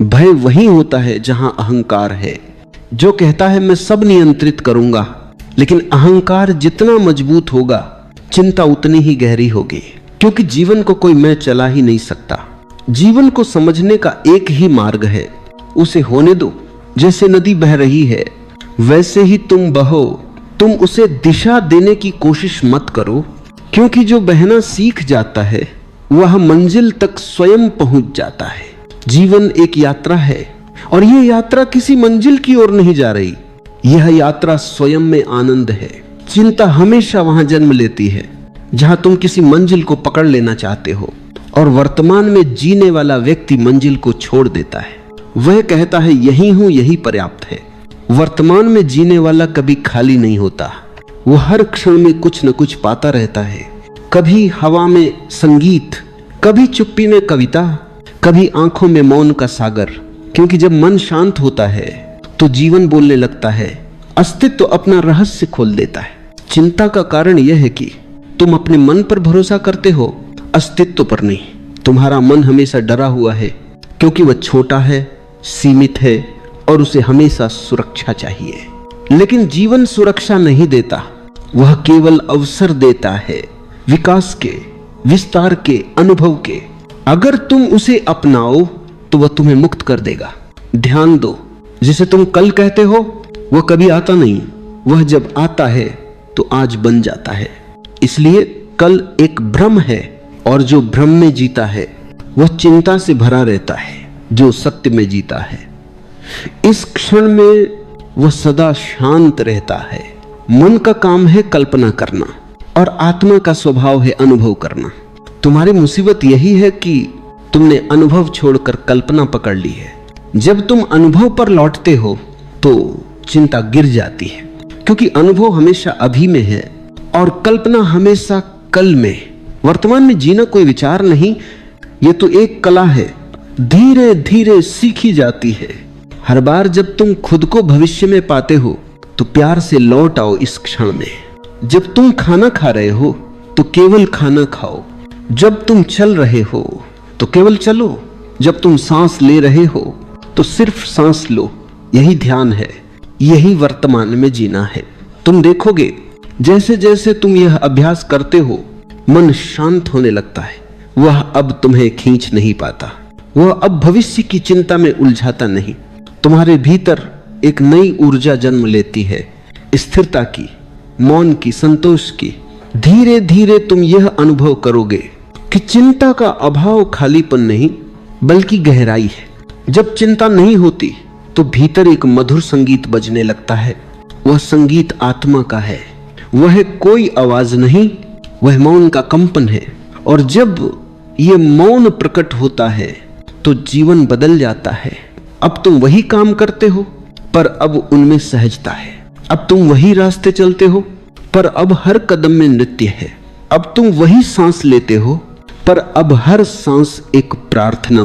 भय वही होता है जहां अहंकार है। जो कहता है मैं सब नियंत्रित करूंगा, लेकिन अहंकार जितना मजबूत होगा चिंता उतनी ही गहरी होगी, क्योंकि जीवन को कोई मैं चला ही नहीं सकता। जीवन को समझने का एक ही मार्ग है, उसे होने दो। जैसे नदी बह रही है वैसे ही तुम बहो। तुम उसे दिशा देने की कोशिश मत करो, क्योंकि जो बहना सीख जाता है वह मंजिल तक स्वयं पहुंच जाता है। जीवन एक यात्रा है और यह यात्रा किसी मंजिल की ओर नहीं जा रही, यह यात्रा स्वयं में आनंद है। चिंता हमेशा वहां जन्म लेती है जहां तुम किसी मंजिल को पकड़ लेना चाहते हो, और वर्तमान में जीने वाला व्यक्ति मंजिल को छोड़ देता है। वह कहता है यही हूं, यही पर्याप्त है। वर्तमान में जीने वाला कभी खाली नहीं होता, वो हर क्षण में कुछ न कुछ पाता रहता है। कभी हवा में संगीत, कभी चुप्पी में कविता, कभी आंखों में मौन का सागर। क्योंकि जब मन शांत होता है तो जीवन बोलने लगता है, अस्तित्व अपना रहस्य खोल देता है। चिंता का कारण यह है कि तुम अपने मन पर भरोसा करते हो, अस्तित्व पर नहीं। तुम्हारा मन हमेशा डरा हुआ है, क्योंकि वह छोटा है, सीमित है और उसे हमेशा सुरक्षा चाहिए। लेकिन जीवन सुरक्षा नहीं देता, वह केवल अवसर देता है, विकास के, विस्तार के, अनुभव के। अगर तुम उसे अपनाओ तो वह तुम्हें मुक्त कर देगा। ध्यान दो, जिसे तुम कल कहते हो वह कभी आता नहीं, वह जब आता है तो आज बन जाता है। इसलिए कल एक भ्रम है, और जो भ्रम में जीता है वह चिंता से भरा रहता है। जो सत्य में जीता है इस क्षण में वह सदा शांत रहता है। मन का काम है कल्पना करना और आत्मा का स्वभाव है अनुभव करना। तुम्हारी मुसीबत यही है कि तुमने अनुभव छोड़कर कल्पना पकड़ ली है। जब तुम अनुभव पर लौटते हो तो चिंता गिर जाती है, क्योंकि अनुभव हमेशा अभी में है और कल्पना हमेशा कल में। वर्तमान में जीना कोई विचार नहीं, ये तो एक कला है, धीरे धीरे सीखी जाती है। हर बार जब तुम खुद को भविष्य में पाते हो तो प्यार से लौट आओ इस क्षण में। जब तुम खाना खा रहे हो तो केवल खाना खाओ, जब तुम चल रहे हो तो केवल चलो, जब तुम सांस ले रहे हो तो सिर्फ सांस लो। यही ध्यान है, यही वर्तमान में जीना है। तुम देखोगे जैसे जैसे तुम यह अभ्यास करते हो मन शांत होने लगता है। वह अब तुम्हें खींच नहीं पाता, वह अब भविष्य की चिंता में उलझाता नहीं। तुम्हारे भीतर एक नई ऊर्जा जन्म लेती है, स्थिरता की, मौन की, संतोष की। धीरे धीरे तुम यह अनुभव करोगे कि चिंता का अभाव खालीपन नहीं बल्कि गहराई है। जब चिंता नहीं होती तो भीतर एक मधुर संगीत बजने लगता है। वह संगीत आत्मा का है, वह कोई आवाज नहीं, वह मौन का कंपन है। और जब यह मौन प्रकट होता है तो जीवन बदल जाता है। अब तुम वही काम करते हो पर अब उनमें सहजता है। अब तुम वही रास्ते चलते हो पर अब हर कदम में नृत्य है। अब तुम वही सांस लेते हो पर अब हर सांस एक प्रार्थना।